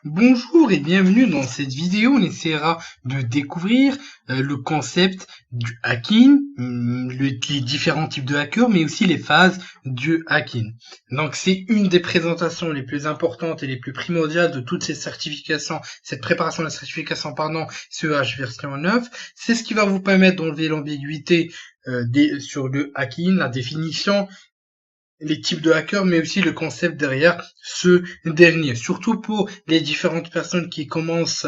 Bonjour et bienvenue dans cette vidéo. On essaiera de découvrir le concept du hacking, les différents types de hackers, mais aussi les phases du hacking. Donc c'est une des présentations les plus importantes et les plus primordiales de toutes ces certifications, cette préparation de la certification, CEH version 9. C'est ce qui va vous permettre d'enlever l'ambiguïté sur le hacking, la définition, les types de hackers, mais aussi le concept derrière ce dernier. Surtout pour les différentes personnes qui commencent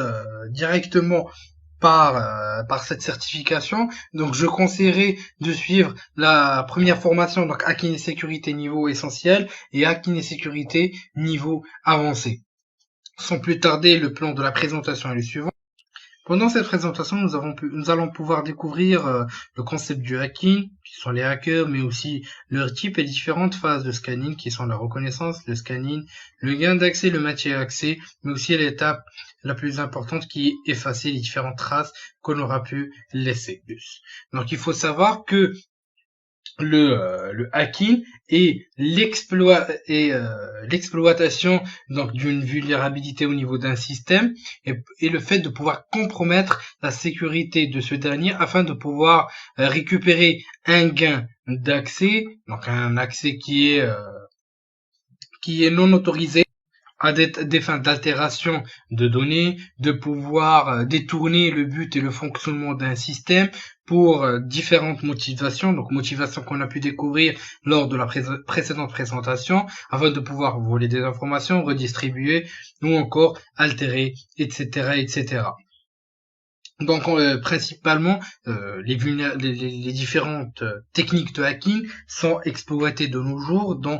directement par cette certification. Donc je conseillerais de suivre la première formation, donc hacking et sécurité niveau essentiel et hacking et sécurité niveau avancé. Sans plus tarder, le plan de la présentation est le suivant. Pendant cette présentation, nous allons pouvoir découvrir le concept du hacking, qui sont les hackers, mais aussi leur type et les différentes phases de scanning, qui sont la reconnaissance, le scanning, le gain d'accès, le maintien d'accès, mais aussi l'étape la plus importante qui est effacer les différentes traces qu'on aura pu laisser. Donc il faut savoir que le hacking et l'exploitation donc d'une vulnérabilité au niveau d'un système et le fait de pouvoir compromettre la sécurité de ce dernier afin de pouvoir récupérer un gain d'accès, donc un accès qui est non autorisé à des fins d'altération de données, de pouvoir détourner le but et le fonctionnement d'un système pour différentes motivations, donc motivations qu'on a pu découvrir lors de la précédente présentation, afin de pouvoir voler des informations, redistribuer ou encore altérer, etc., etc. Donc principalement, les différentes techniques de hacking sont exploitées de nos jours dans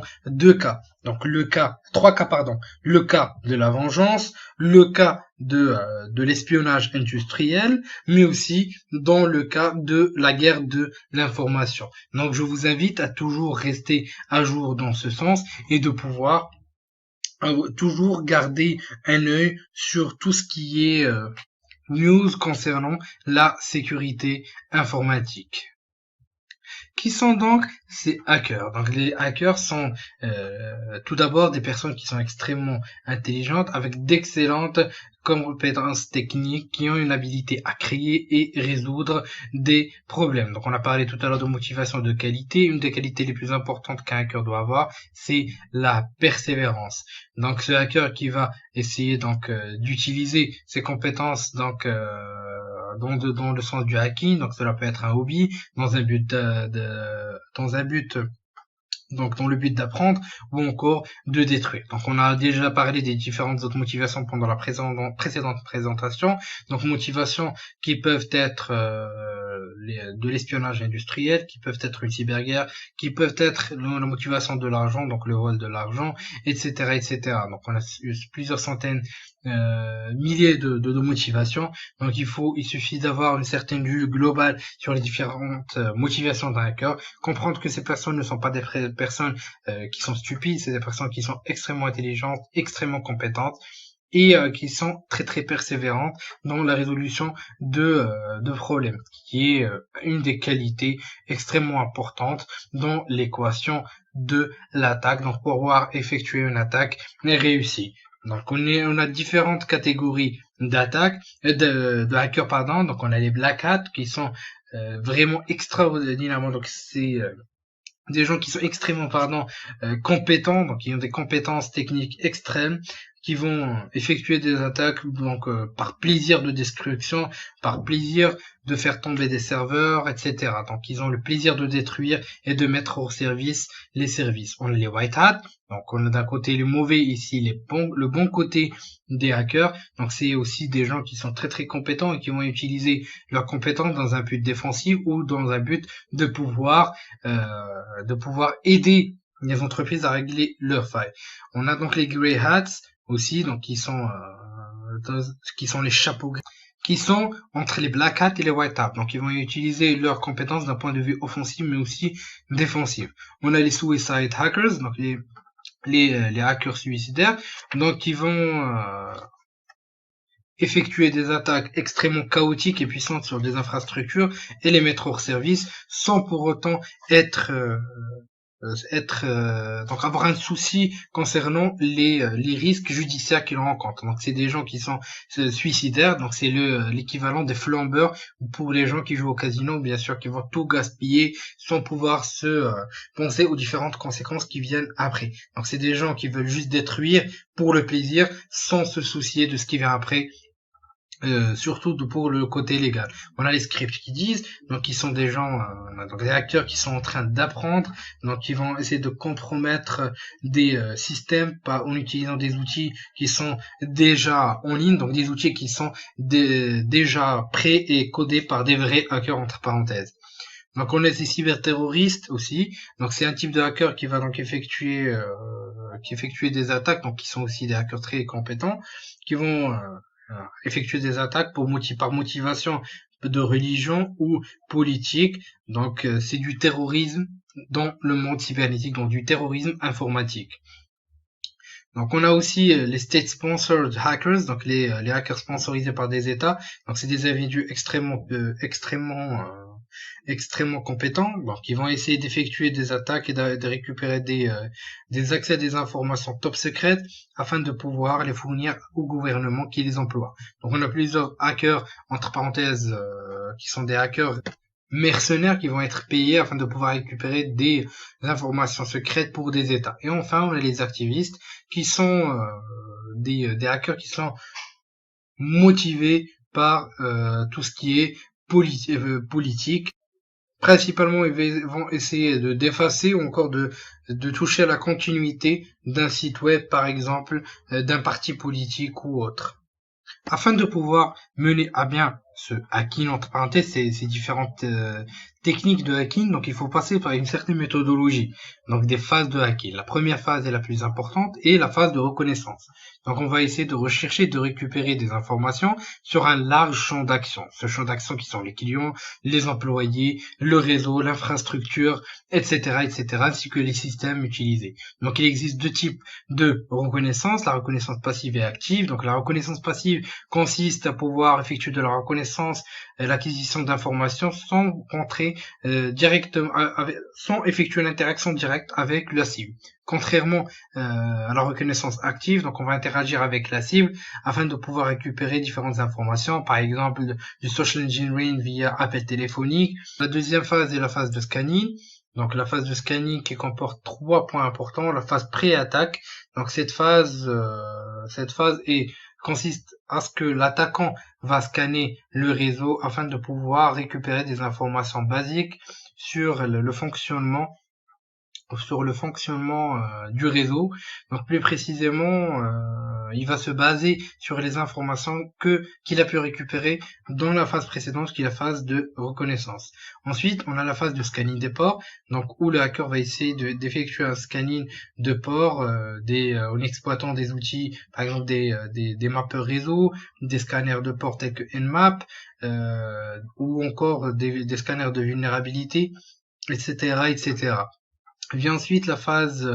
trois cas pardon, le cas de la vengeance, le cas de l'espionnage industriel, mais aussi dans le cas de la guerre de l'information. Donc je vous invite à toujours rester à jour dans ce sens et de pouvoir toujours garder un œil sur tout ce qui est news concernant la sécurité informatique. Qui sont donc ces hackers? Donc les hackers sont tout d'abord des personnes qui sont extrêmement intelligentes avec d'excellentes compétences techniques qui ont une habilité à créer et résoudre des problèmes. Donc on a parlé tout à l'heure de motivation de qualité. Une des qualités les plus importantes qu'un hacker doit avoir, c'est la persévérance. Donc ce hacker qui va essayer donc d'utiliser ses compétences donc dans le sens du hacking, donc cela peut être un hobby, dans un but dans le but d'apprendre ou encore de détruire. Donc on a déjà parlé des différentes autres motivations pendant la précédente présentation. Donc motivations qui peuvent être de l'espionnage industriel, qui peuvent être une cyberguerre, qui peuvent être la motivation de l'argent, donc le vol de l'argent, etc., etc. Donc on a plusieurs centaines, milliers de motivations. Donc il suffit d'avoir une certaine vue globale sur les différentes motivations d'un hacker, comprendre que ces personnes ne sont pas des personnes qui sont stupides, c'est des personnes qui sont extrêmement intelligentes, extrêmement compétentes et qui sont très très persévérantes dans la résolution de problèmes, qui est une des qualités extrêmement importantes dans l'équation de l'attaque, donc pour pouvoir effectuer une attaque réussie. Donc on a différentes catégories d'attaques, de hackers pardon. Donc on a les black hats qui sont vraiment extraordinairement, donc c'est des gens qui sont extrêmement compétents, donc qui ont des compétences techniques extrêmes, qui vont effectuer des attaques donc par plaisir de destruction, par plaisir de faire tomber des serveurs, etc. Donc ils ont le plaisir de détruire et de mettre hors service les services. On a les white hats, donc on a d'un côté le mauvais ici, le bon côté des hackers. Donc c'est aussi des gens qui sont très très compétents et qui vont utiliser leurs compétences dans un but défensif ou dans un but de pouvoir aider les entreprises à régler leurs failles. On a donc les grey hats aussi, donc qui sont les chapeaux gris, qui sont entre les black hats et les white hats. Donc ils vont utiliser leurs compétences d'un point de vue offensif mais aussi défensif. On a les suicide hackers, donc les hackers suicidaires, donc qui vont effectuer des attaques extrêmement chaotiques et puissantes sur des infrastructures et les mettre hors service sans pour autant être donc avoir un souci concernant les risques judiciaires qu'ils rencontrent. Donc c'est des gens qui sont suicidaires, donc c'est l'équivalent des flambeurs pour les gens qui jouent au casino, bien sûr, qui vont tout gaspiller sans pouvoir se penser aux différentes conséquences qui viennent après. Donc c'est des gens qui veulent juste détruire pour le plaisir sans se soucier de ce qui vient après. Surtout pour le côté légal. On a les scripts qui disent, donc ils sont des gens, donc des hackers qui sont en train d'apprendre, donc ils vont essayer de compromettre des systèmes en utilisant des outils qui sont déjà en ligne, donc des outils qui sont déjà prêts et codés par des vrais hackers entre parenthèses. Donc on a des cyberterroristes aussi, donc c'est un type de hacker qui va donc effectuer des attaques, donc qui sont aussi des hackers très compétents, qui vont effectuer des attaques par motivation de religion ou politique. Donc c'est du terrorisme dans le monde cybernétique, donc du terrorisme informatique. Donc on a aussi les state sponsored hackers, donc les hackers sponsorisés par des États. Donc c'est des individus extrêmement compétents, donc ils vont essayer d'effectuer des attaques et de récupérer des accès à des informations top secrètes afin de pouvoir les fournir au gouvernement qui les emploie. Donc on a plusieurs hackers, entre parenthèses, qui sont des hackers mercenaires qui vont être payés afin de pouvoir récupérer des informations secrètes pour des États. Et enfin, on a les activistes qui sont des hackers qui sont motivés par tout ce qui est politique. Principalement, ils vont essayer de d'effacer ou encore de toucher à la continuité d'un site web, par exemple, d'un parti politique ou autre. Afin de pouvoir mener à bien ce hacking, entre parenthèses, ces différentes techniques de hacking, donc il faut passer par une certaine méthodologie, donc des phases de hacking. La première phase est la plus importante et la phase de reconnaissance. Donc on va essayer de rechercher, de récupérer des informations sur un large champ d'action. Ce champ d'action qui sont les clients, les employés, le réseau, l'infrastructure, etc., ainsi que les systèmes utilisés. Donc il existe deux types de reconnaissance, la reconnaissance passive et active. Donc la reconnaissance passive consiste à pouvoir effectuer de la reconnaissance, l'acquisition d'informations sans rentrer directement, sans effectuer l'interaction directe avec la cible. Contrairement à la reconnaissance active, donc on va interagir avec la cible afin de pouvoir récupérer différentes informations, par exemple du social engineering via appel téléphonique. La deuxième phase est la phase de scanning. Donc la phase de scanning qui comporte 3 points importants. La phase pré-attaque. Donc cette phase consiste à ce que l'attaquant va scanner le réseau afin de pouvoir récupérer des informations basiques sur le fonctionnement du réseau. Donc plus précisément, il va se baser sur les informations qu'il a pu récupérer dans la phase précédente, qui est la phase de reconnaissance. Ensuite, on a la phase de scanning des ports, donc où le hacker va essayer d'effectuer un scanning de ports en exploitant des outils, par exemple des mappeurs réseau, des scanners de ports tels que Nmap, ou encore des scanners de vulnérabilité, etc. Vient ensuite la phase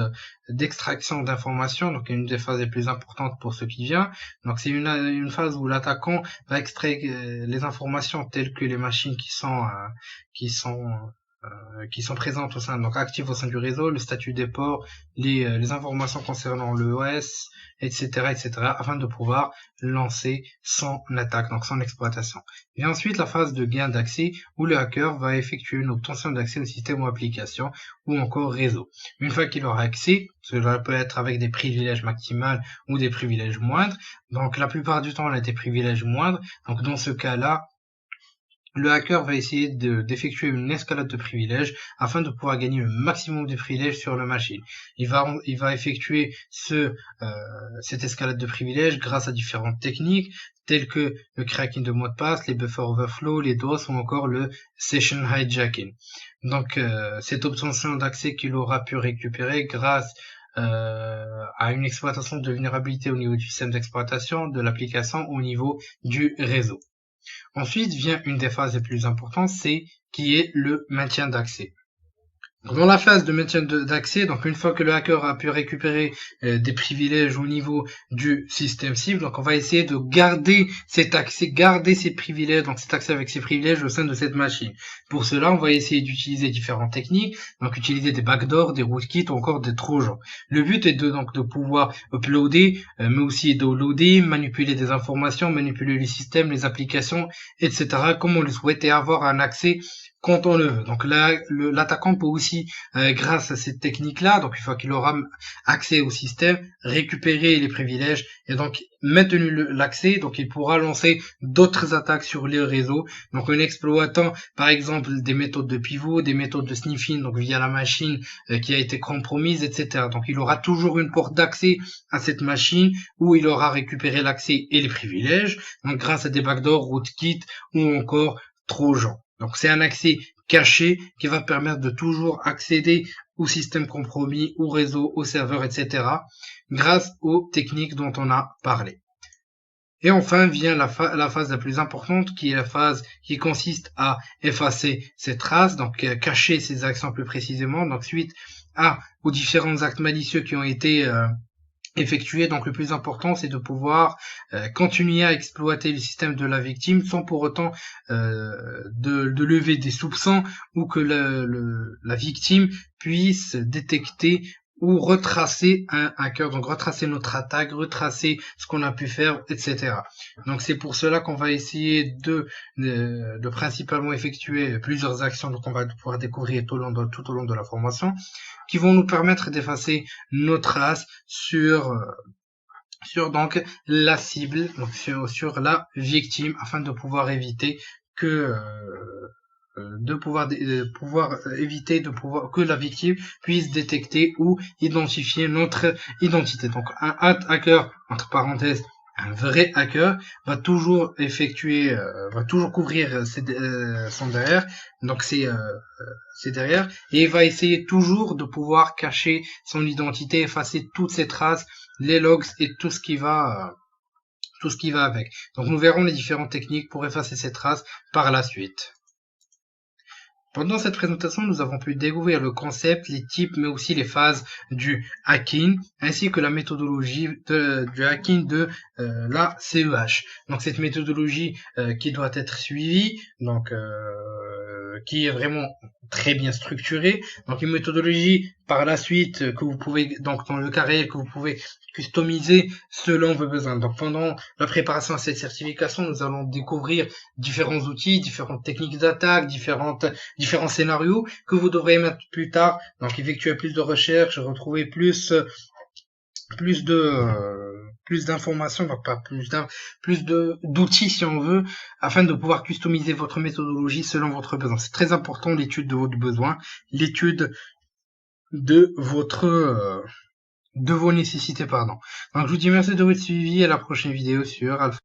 d'extraction d'informations, donc une des phases les plus importantes pour ce qui vient. Donc c'est une phase où l'attaquant va extraire les informations telles que les machines qui sont présentes au sein, donc actives au sein du réseau, le statut des ports, les informations concernant le OS, etc., afin de pouvoir lancer son attaque, donc son exploitation. Et ensuite, la phase de gain d'accès, où le hacker va effectuer une obtention d'accès au système ou application, ou encore réseau. Une fois qu'il aura accès, cela peut être avec des privilèges maximaux ou des privilèges moindres. Donc la plupart du temps, on a des privilèges moindres. Donc dans ce cas-là, le hacker va essayer d'effectuer une escalade de privilèges afin de pouvoir gagner le maximum de privilèges sur la machine. Il va effectuer cette escalade de privilèges grâce à différentes techniques telles que le cracking de mots de passe, les buffer overflow, les DOS ou encore le session hijacking. Donc cette obtention d'accès qu'il aura pu récupérer grâce à une exploitation de vulnérabilité au niveau du système d'exploitation de l'application au niveau du réseau. Ensuite vient une des phases les plus importantes, qui est le maintien d'accès. Dans la phase de maintien d'accès, donc une fois que le hacker a pu récupérer des privilèges au niveau du système cible, donc on va essayer de garder cet accès, garder ces privilèges, donc cet accès avec ces privilèges au sein de cette machine. Pour cela, on va essayer d'utiliser différentes techniques, donc utiliser des backdoors, des rootkits ou encore des trojans. Le but est de pouvoir uploader, mais aussi downloader, manipuler des informations, manipuler les systèmes, les applications, etc. comme on le souhaite et avoir un accès quand on le veut. Donc là, l'attaquant peut aussi, grâce à cette technique-là, donc une fois qu'il aura accès au système, récupérer les privilèges et donc maintenu l'accès, donc il pourra lancer d'autres attaques sur les réseaux. Donc en exploitant par exemple des méthodes de pivot, des méthodes de sniffing, donc via la machine qui a été compromise, etc. Donc il aura toujours une porte d'accès à cette machine où il aura récupéré l'accès et les privilèges, donc grâce à des backdoors, rootkits ou encore trojans. Donc c'est un accès caché qui va permettre de toujours accéder au système compromis, au réseau, au serveur, etc. grâce aux techniques dont on a parlé. Et enfin vient la phase la plus importante qui est la phase qui consiste à effacer ces traces, donc cacher ces actions plus précisément, donc suite aux différents actes malicieux qui ont été effectuer. Donc le plus important, c'est de pouvoir continuer à exploiter le système de la victime sans pour autant de lever des soupçons ou que la victime puisse détecter ou retracer un hacker, donc retracer notre attaque, retracer ce qu'on a pu faire, etc. Donc c'est pour cela qu'on va essayer de principalement effectuer plusieurs actions, donc on va pouvoir découvrir tout au long de la formation, qui vont nous permettre d'effacer nos traces sur donc la cible, donc sur la victime, afin de pouvoir éviter que éviter que la victime puisse détecter ou identifier notre identité. Donc un hacker, entre parenthèses, un vrai hacker va toujours va toujours couvrir son derrière, donc c'est derrière, et il va essayer toujours de pouvoir cacher son identité, effacer toutes ses traces, les logs et tout ce qui va avec. Donc nous verrons les différentes techniques pour effacer ces traces par la suite. Pendant cette présentation, nous avons pu découvrir le concept, les types, mais aussi les phases du hacking, ainsi que la méthodologie du hacking de la CEH. Donc cette méthodologie qui doit être suivie, donc qui est vraiment très bien structurée. Donc une méthodologie par la suite que vous pouvez, donc dans le cas réel, que vous pouvez customiser selon vos besoins. Donc pendant la préparation à cette certification, nous allons découvrir différents outils, différentes techniques d'attaque, différents scénarios que vous devrez mettre plus tard. Donc effectuer plus de recherches, retrouver plus d'informations, donc pas plus d'outils si on veut, afin de pouvoir customiser votre méthodologie selon votre besoin. C'est très important, l'étude de votre besoin, l'étude de vos nécessités, pardon. Donc je vous dis merci de votre suivi, à la prochaine vidéo sur Alpha.